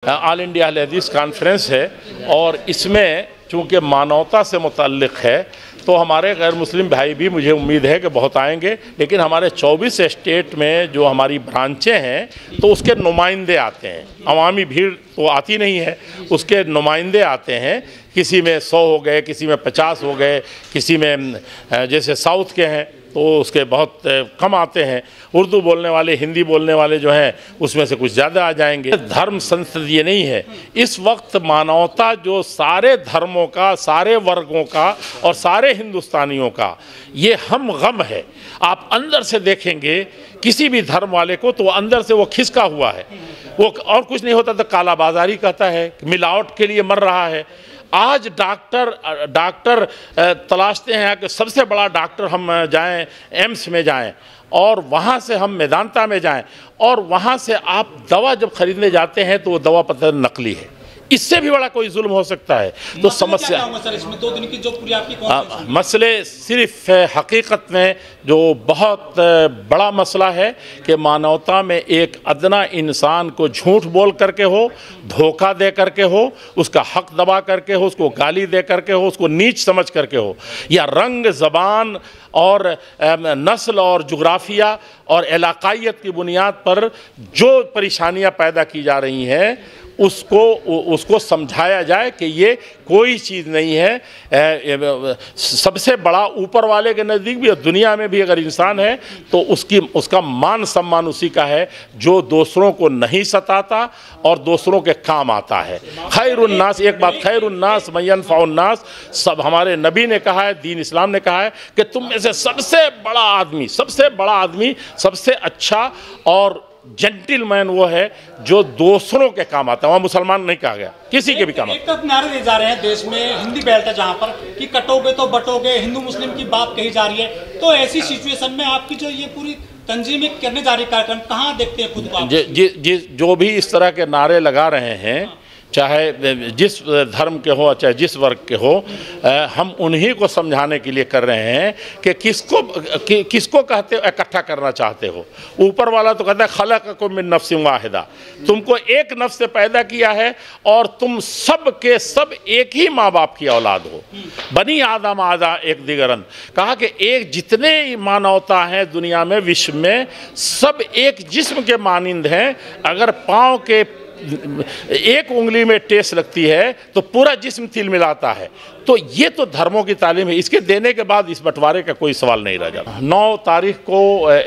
All India अहले हदीस conference है और इसमें चूँकि मानवता से मुतल्लिक़ है तो हमारे गैर मुस्लिम भाई भी मुझे उम्मीद है कि बहुत आएंगे, लेकिन हमारे 24 स्टेट में जो हमारी ब्रांचें हैं तो उसके नुमाइंदे आते हैं। अवामी भीड़ तो आती नहीं है, उसके नुमाइंदे आते हैं। किसी में 100 हो गए, किसी में 50 हो गए, किसी में जैसे साउथ के हैं तो उसके बहुत कम आते हैं। उर्दू बोलने वाले, हिंदी बोलने वाले जो हैं उसमें से कुछ ज़्यादा आ जाएंगे। धर्म संसदीय नहीं है। इस वक्त मानवता जो सारे धर्मों का, सारे वर्गों का और सारे हिंदुस्तानियों का ये हम गम है। आप अंदर से देखेंगे किसी भी धर्म वाले को तो अंदर से वो खिसका हुआ है। वो और कुछ नहीं होता तो काला बाजारी कहता है, मिलावट के लिए मर रहा है। आज डॉक्टर तलाशते हैं कि सबसे बड़ा डॉक्टर हम जाएं, एम्स में जाएं और वहाँ से हम मेदांता में जाएं और वहाँ से आप दवा जब खरीदने जाते हैं तो वो दवा पता नकली है। इससे भी बड़ा कोई जुल्म हो सकता है। तो समस्या सर इसमें 2 दिन की जो पूरी आपकी मसले सिर्फ हकीकत में जो बहुत बड़ा मसला है कि मानवता में एक अदना इंसान को झूठ बोल करके हो, धोखा दे करके हो, उसका हक दबा करके हो, उसको गाली दे करके हो, उसको नीच समझ करके हो, या रंग, ज़बान और नस्ल और जुग्राफिया और इलाकायत की बुनियाद पर जो परेशानियां पैदा की जा रही हैं उसको समझाया जाए कि ये कोई चीज़ नहीं है। सबसे बड़ा ऊपर वाले के नज़दीक भी और दुनिया में भी अगर इंसान है तो उसका मान सम्मान उसी का है जो दूसरों को नहीं सताता और दूसरों के काम आता है। खैरुन्नास, एक बात, खैरुन्नास मयनफ़उन्नास, सब हमारे नबी ने कहा है, दीन इस्लाम ने कहा है कि तुम में से सबसे बड़ा आदमी, सबसे अच्छा और जेंटिलमैन वो है जो दूसरों के काम आता है। वहाँ मुसलमान नहीं कहा गया, किसी के भी काम। एक तरफ नारे दिए जा रहे हैं देश में, हिंदी बेल्ट है जहाँ पर कि कटोगे तो बटोगे, हिंदू मुस्लिम की बात कही जा रही है। तो ऐसी सिचुएशन में आपकी जो ये पूरी तंजीम करने जा रही कार्यक्रम, कहाँ देखते हैं खुद को? जो भी इस तरह के नारे लगा रहे हैं, चाहे जिस धर्म के हो, चाहे जिस वर्ग के हो, हम उन्हीं को समझाने के लिए कर रहे हैं कि किसको कहते हो इकट्ठा करना चाहते हो। ऊपर वाला तो कहता है खलक़कुम मिन नफ्सिन वाहिदा, तुमको एक नफ्स से पैदा किया है और तुम सब के सब एक ही माँ बाप की औलाद हो। बनी आदम आदा एक दिगरन, कहा कि एक जितने मानवता हैं दुनिया में, विश्व में, सब एक जिस्म के मानिंद हैं। अगर पाँव के एक उंगली में टेस लगती है तो पूरा जिस्म तिल मिलाता है। तो ये तो धर्मों की तालीम है। इसके देने के बाद इस बंटवारे का कोई सवाल नहीं रह जाता। 9 तारीख को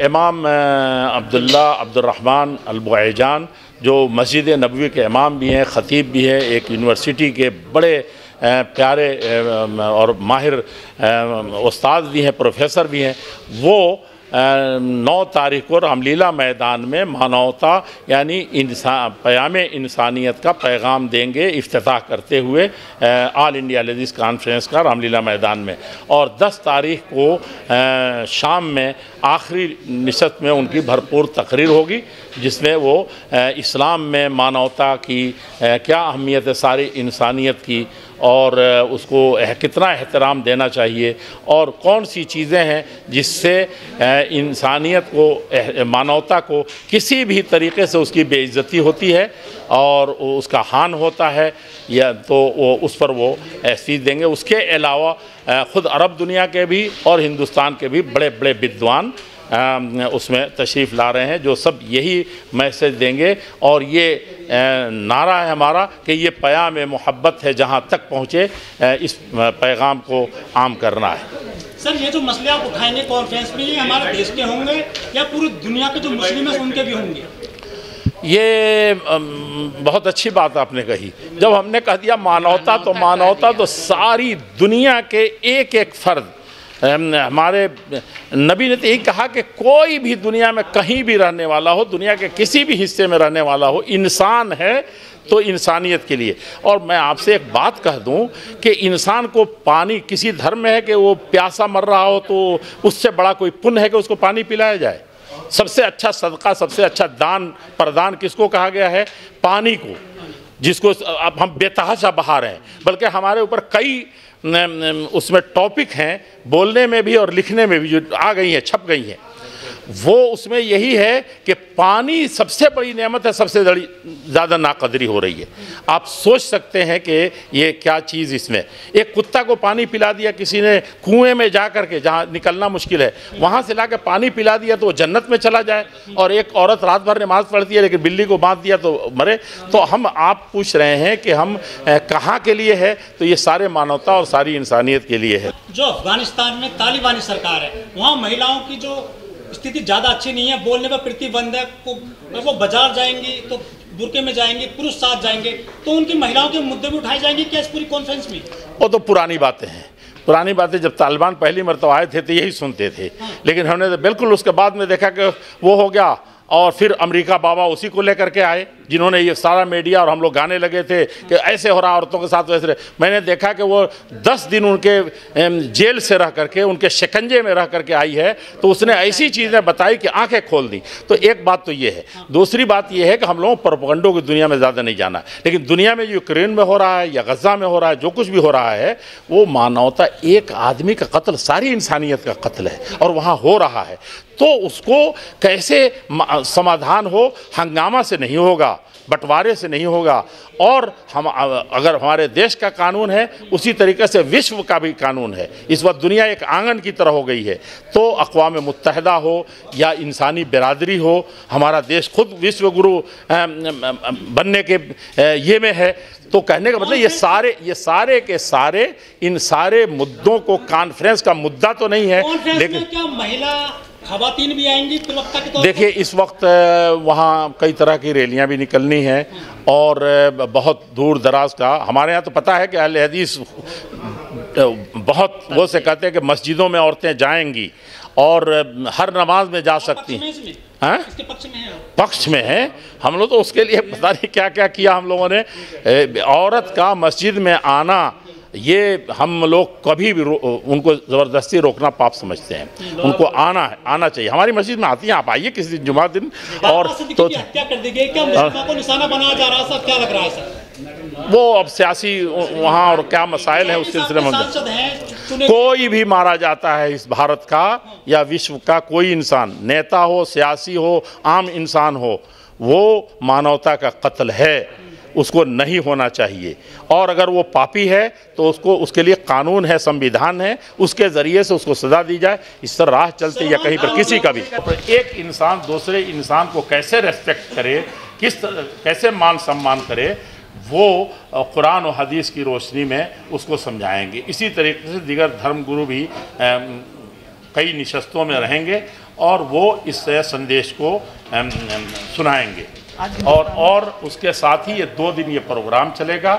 इमाम अब्दुल्ला अब्दुर्रहमान अल-बुआइजान जो मस्जिद नबवी के इमाम भी हैं, ख़तीब भी हैं, एक यूनिवर्सिटी के बड़े प्यारे और माहिर उस्ताद भी हैं, प्रोफेसर भी हैं, वो 9 तारीख को रामलीला मैदान में मानवता यानी प्याम इंसानियत का पैगाम देंगे, इफ्तिताह करते हुए ऑल इंडिया अहले हदीस कॉन्फ्रेंस का रामलीला मैदान में। और 10 तारीख को शाम में आखिरी निशस्त में उनकी भरपूर तकरीर होगी जिसमें वो इस्लाम में मानवता की क्या अहमियत है, सारी इंसानियत की, और उसको कितना एहतराम देना चाहिए और कौन सी चीज़ें हैं जिससे इंसानियत को, मानवता को किसी भी तरीक़े से उसकी बेइज्जती होती है और उसका हान होता है, या तो वो उस पर वो ऐसी देंगे। उसके अलावा ख़ुद अरब दुनिया के भी और हिंदुस्तान के भी बड़े बड़े विद्वान उसमें तशरीफ़ ला रहे हैं जो सब यही मैसेज देंगे। और ये नारा है हमारा कि ये प्याम मोहब्बत है, जहाँ तक पहुँचे इस पैगाम को आम करना है। सर ये जो मसले आप उठाएंगे कॉन्फ्रेंस में, ये हमारे देश के होंगे या पूरी दुनिया के जो मुस्लिम हैं उनके भी होंगे? ये बहुत अच्छी बात आपने कही। जब हमने कह दिया मानवता, तो मानवता तो सारी दुनिया के एक एक फ़र्द। हमारे नबी ने तो यही कहा कि कोई भी दुनिया में कहीं भी रहने वाला हो, दुनिया के किसी भी हिस्से में रहने वाला हो, इंसान है तो इंसानियत के लिए। और मैं आपसे एक बात कह दूं कि इंसान को पानी, किसी धर्म में है कि वो प्यासा मर रहा हो तो उससे बड़ा कोई पुण्य है कि उसको पानी पिलाया जाए। सबसे अच्छा सदका, सबसे अच्छा दान प्रदान किसको कहा गया है? पानी को, जिसको अब हम बेतहाशा बहा रहे हैं। बल्कि हमारे ऊपर कई उसमें टॉपिक हैं बोलने में भी और लिखने में भी जो आ गई हैं, छप गई हैं। वो उसमें यही है कि पानी सबसे बड़ी नेमत है, सबसे ज़्यादा नाकदरी हो रही है। आप सोच सकते हैं कि ये क्या चीज़ इसमें, एक कुत्ता को पानी पिला दिया किसी ने कुएं में जा कर के, जहाँ निकलना मुश्किल है, वहाँ से ला के पानी पिला दिया तो वो जन्नत में चला जाए, और एक औरत रात भर नमाज पढ़ती है लेकिन बिल्ली को बांध दिया तो मरे। तो हम आप पूछ रहे हैं कि हम कहाँ के लिए है, तो ये सारे मानवता और सारी इंसानियत के लिए है। जो अफगानिस्तान में तालिबानी सरकार है, वहाँ महिलाओं की जो स्थिति ज़्यादा अच्छी नहीं है, बोलने पर प्रतिबंध है, वो बाजार जाएंगी तो बुरके में जाएंगे, पुरुष साथ जाएंगे, तो उनकी महिलाओं के मुद्दे भी उठाए जाएंगे क्या इस पूरी कॉन्फ्रेंस में? वो तो पुरानी बातें हैं, पुरानी बातें। जब तालिबान पहली मरतबा आए थे तो यही सुनते थे, लेकिन हमने तो बिल्कुल उसके बाद में देखा कि वो हो गया, और फिर अमेरिका बाबा उसी को लेकर के आए, जिन्होंने ये सारा मीडिया और हम लोग गाने लगे थे कि ऐसे हो रहा औरतों के साथ वैसे। मैंने देखा कि वो 10 दिन उनके जेल से रह करके, उनके शिकंजे में रह करके आई है, तो उसने ऐसी चीज़ें बताई कि आंखें खोल दी। तो एक बात तो ये है। दूसरी बात ये है कि हम लोगों प्रोपेगेंडो की दुनिया में ज़्यादा नहीं जाना, लेकिन दुनिया में यूक्रेन में हो रहा है या गज़ा में हो रहा है, जो कुछ भी हो रहा है वो मानवता, एक आदमी का कत्ल सारी इंसानियत का कत्ल है और वहाँ हो रहा है। तो उसको कैसे समाधान हो, हंगामा से नहीं होगा, बंटवारे से नहीं होगा। और हम अगर हमारे देश का कानून है उसी तरीके से विश्व का भी कानून है। इस वक्त दुनिया एक आंगन की तरह हो गई है, तो अक़वाम मुत्तहिदा हो या इंसानी बिरादरी हो, हमारा देश खुद विश्व गुरु बनने के ये में है। तो कहने का मतलब ये सारे के सारे इन सारे मुद्दों को, कॉन्फ्रेंस का मुद्दा तो नहीं है, लेकिन क्या महिला खवातीन भी आएंगी प्रवक्ता के तौर पर? देखिए, इस वक्त वहाँ कई तरह की रैलियाँ भी निकलनी हैं, और बहुत दूर दराज का, हमारे यहाँ तो पता है कि अहले हदीस बहुत वो से कहते हैं कि मस्जिदों में औरतें जाएंगी और हर नमाज में जा सकती हैं। हाँ, पक्ष में है। हम लोग तो उसके लिए पता नहीं क्या क्या किया हम लोगों ने। औरत का मस्जिद में आना, ये हम लोग कभी भी उनको ज़बरदस्ती रोकना पाप समझते हैं। उनको आना चाहिए। हमारी मस्जिद में आती हैं, आप आइए किसी दिन जुमा दिन। और तो हत्या कर दी गई, क्या मुसलमानों को निशाना बनाया जा रहा है सर, क्या लग रहा है सर? वो अब सियासी वहाँ और क्या मसाइल हैं उस सिलसिले में। कोई भी मारा जाता है इस भारत का या विश्व का, कोई इंसान, नेता हो, सियासी हो, आम इंसान हो, वो मानवता का कत्ल है, उसको नहीं होना चाहिए। और अगर वो पापी है तो उसको, उसके लिए कानून है, संविधान है, उसके ज़रिए से उसको सज़ा दी जाए। इस तरह राह चलते या कहीं पर किसी का भी एक इंसान दूसरे इंसान को कैसे रेस्पेक्ट करे, कैसे मान सम्मान करे, वो कुरान और हदीस की रोशनी में उसको समझाएंगे। इसी तरीके से दीगर धर्म गुरु भी कई निशस्तों में रहेंगे और वो इस संदेश को सुनाएंगे। और उसके साथ ही ये 2 दिन ये प्रोग्राम चलेगा।